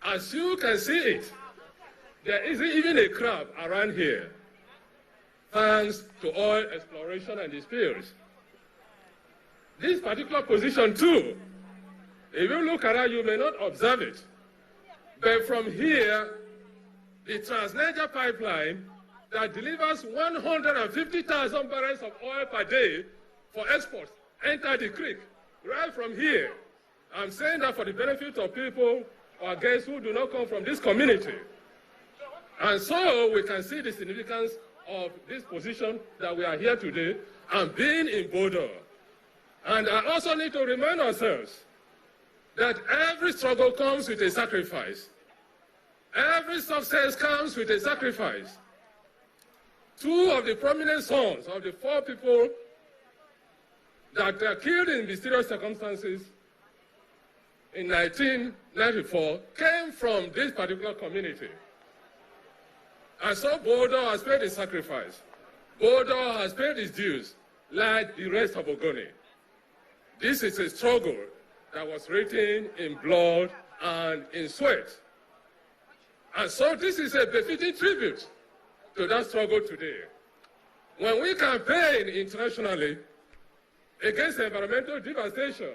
As you can see it, there isn't even a crab around here, thanks to oil exploration and the spills. This particular position too, if you look around, you may not observe it. But from here, the Trans-Niger pipeline that delivers 150,000 barrels of oil per day for exports enter the creek right from here. I'm saying that for the benefit of people or guests who do not come from this community. And so we can see the significance of this position that we are here today and being in Bodo. And I also need to remind ourselves that every struggle comes with a sacrifice. Every success comes with a sacrifice. Two of the prominent sons of the four people that were killed in mysterious circumstances in 1994 came from this particular community. And so Bodo has paid his sacrifice. Bodo has paid his dues like the rest of Ogoni. This is a struggle that was written in blood and in sweat. And so this is a befitting tribute to that struggle today. When we campaign internationally against environmental devastation,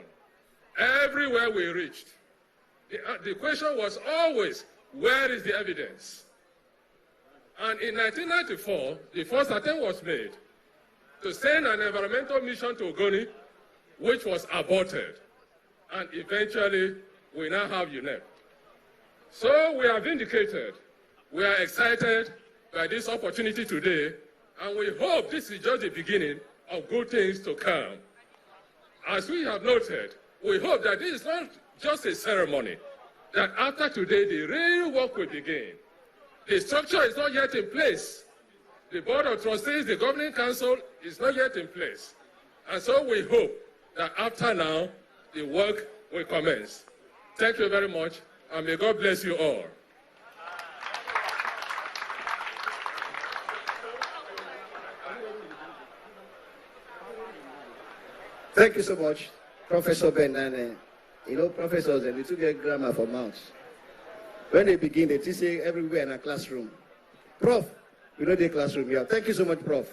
everywhere we reached, the question was always, where is the evidence? And in 1994, the first attempt was made to send an environmental mission to Ogoni, which was aborted. And eventually, we now have UNEP. So we are vindicated. We are excited by this opportunity today, and we hope this is just the beginning of good things to come. As we have noted, we hope that this is not just a ceremony, that after today, the real work will begin. The structure is not yet in place. The Board of Trustees, the Governing Council is not yet in place. And so we hope that after now, the work will commence. Thank you very much, and may God bless you all. Thank you so much, Professor Ben. And you know, professors, they need to get grammar for mouths. When they begin, they say everywhere in a classroom. Prof, you know the classroom, yeah. Thank you so much, Prof.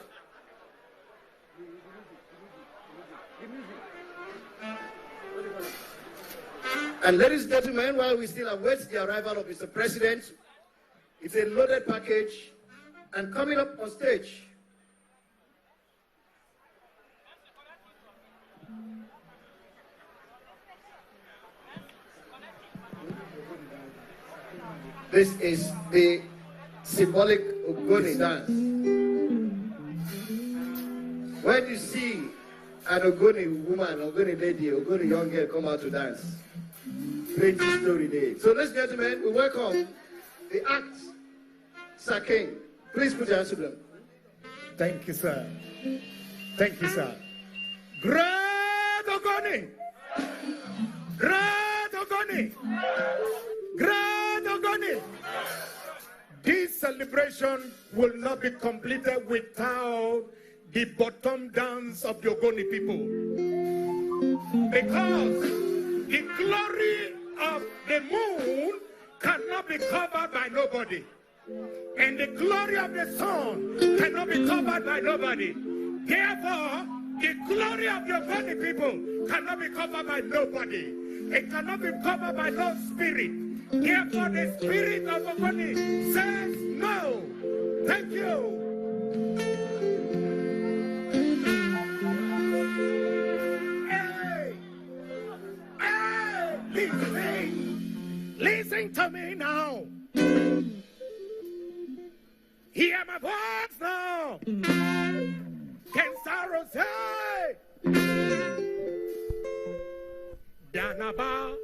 And ladies and gentlemen, while we still await the arrival of Mr. President, it's a loaded package. And coming up on stage, this is the symbolic Ogoni dance. When you see an Ogoni woman, Ogoni lady, Ogoni young girl come out to dance, great story day. So ladies and gentlemen, we welcome the act, Sir King. Please put your hands to them. Thank you, sir. Thank you, sir. Great Ogoni! Great Ogoni! Great Ogoni! This celebration will not be completed without the bottom dance of the Ogoni people. Because the glory of the moon cannot be covered by nobody. And the glory of the sun cannot be covered by nobody. Therefore, the glory of the Ogoni people cannot be covered by nobody. It cannot be covered by no spirit. Therefore, the spirit of Ogoni says no. Thank you. Hey, listen to me now. Hear my voice now. Can sorrow say, Danaba,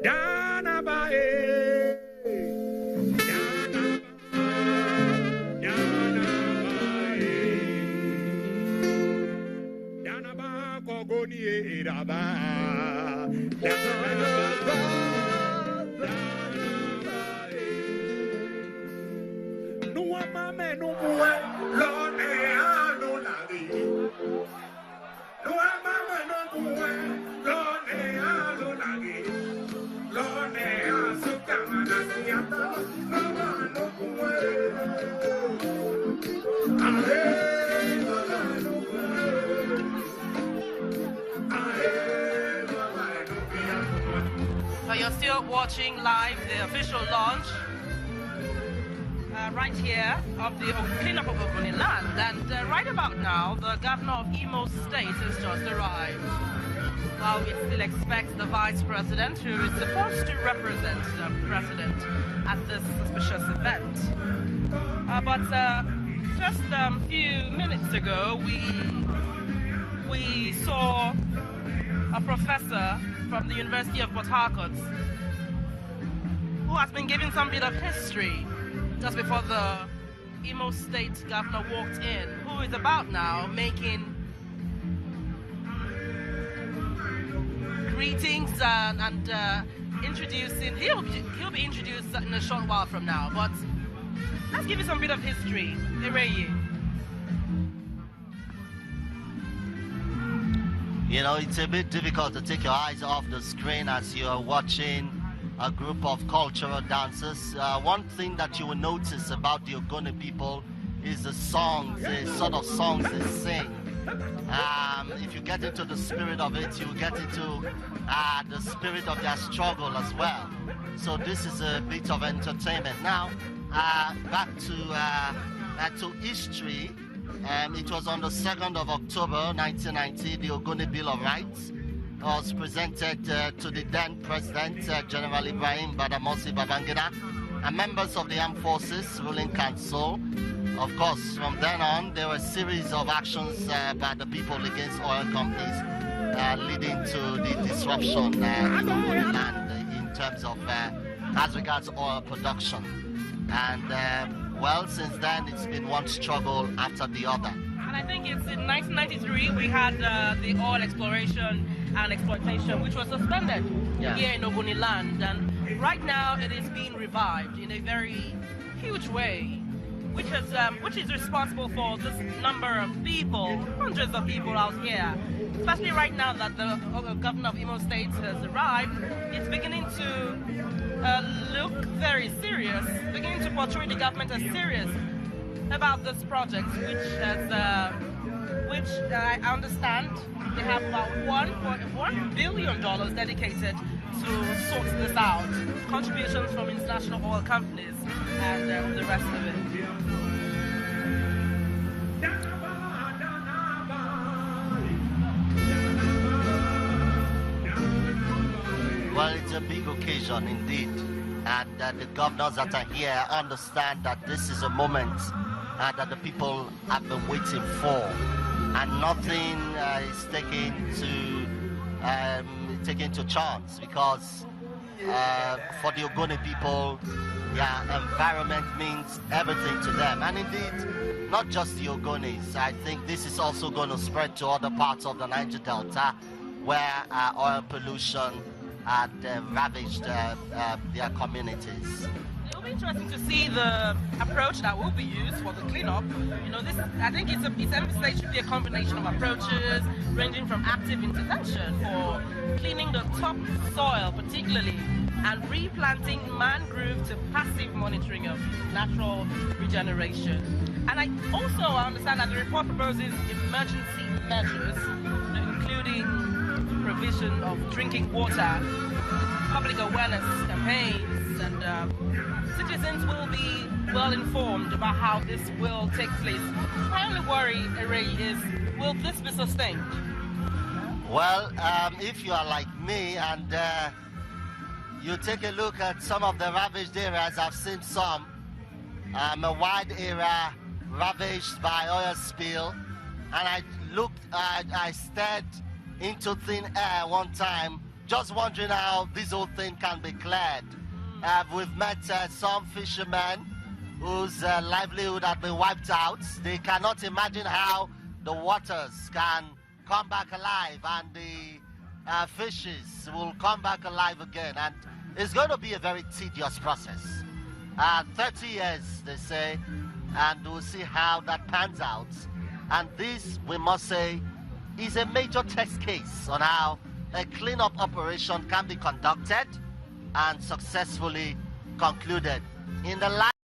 Danaba, eh. Danaba, Danaba, eh. Danaba, Ogoni, eh, Danaba, Danaba, Danaba, eh. No mame, no more, Lord, eh, no lagi. No mame, no more, Lord, eh, no lagi. Lord, eh, So you're still watching live the official launch right here of the cleanup of Ogoni land, and right about now the governor of Imo State has just arrived. While we still expect the vice president, who is supposed to represent the president at this suspicious event. But just a few minutes ago, we saw a professor from the University of Port Harcourt who has been given some bit of history just before the Imo State governor walked in, who is about now making greetings and introducing. He'll be introduced in a short while from now, but let's give you some bit of history. You know, it's a bit difficult to take your eyes off the screen as you're watching a group of cultural dancers. One thing that you will notice about the Ogoni people is the songs, the sort of songs they sing. If you get into the spirit of it, you get into the spirit of their struggle as well. So this is a bit of entertainment. Now, back to history. It was on the 2nd of October 1990, the Ogoni Bill of Rights was presented to the then President, General Ibrahim Badamasi Babangida, and members of the Armed Forces Ruling Council. Of course, from then on, there were a series of actions by the people against oil companies, leading to the disruption to the land in terms of as regards oil production. And well, since then, it's been one struggle after the other. And I think it's in 1993 we had the oil exploration and exploitation, which was suspended here in Ogoni land. And right now it is being revived in a very huge way, which is responsible for this number of people, hundreds of people out here. Especially right now that the governor of Imo State has arrived, it's beginning to look very serious, beginning to portray the government as serious about this project, which I understand they have about $1 billion dedicated to sort this out. Contributions from international oil companies and the rest of it. Well, it's a big occasion indeed, and the governors that are here understand that this is a moment that the people have been waiting for, and nothing is taken to chance, because for the Ogoni people, environment means everything to them. And indeed, not just the Ogonis. I think this is also going to spread to other parts of the Niger Delta, where oil pollution had ravaged their communities. It will be interesting to see the approach that will be used for the cleanup. You know, this, I think it's emphasized should be a combination of approaches ranging from active intervention for cleaning the top soil particularly, and replanting mangrove to passive monitoring of natural regeneration. And I also understand that the report proposes emergency measures, including provision of drinking water, public awareness campaigns, and citizens will be well informed about how this will take place. My only worry, Ray, is will this be sustained? Well, if you are like me and you take a look at some of the ravaged areas, I've seen some, a wide area ravaged by oil spill, and I stared into thin air one time, just wondering how this whole thing can be cleared. We've met some fishermen whose livelihood had been wiped out. They cannot imagine how the waters can come back alive and the fishes will come back alive again. And it's going to be a very tedious process. 30 years, they say, and we'll see how that pans out. And this, we must say, is a major test case on how a cleanup operation can be conducted and successfully concluded. In the light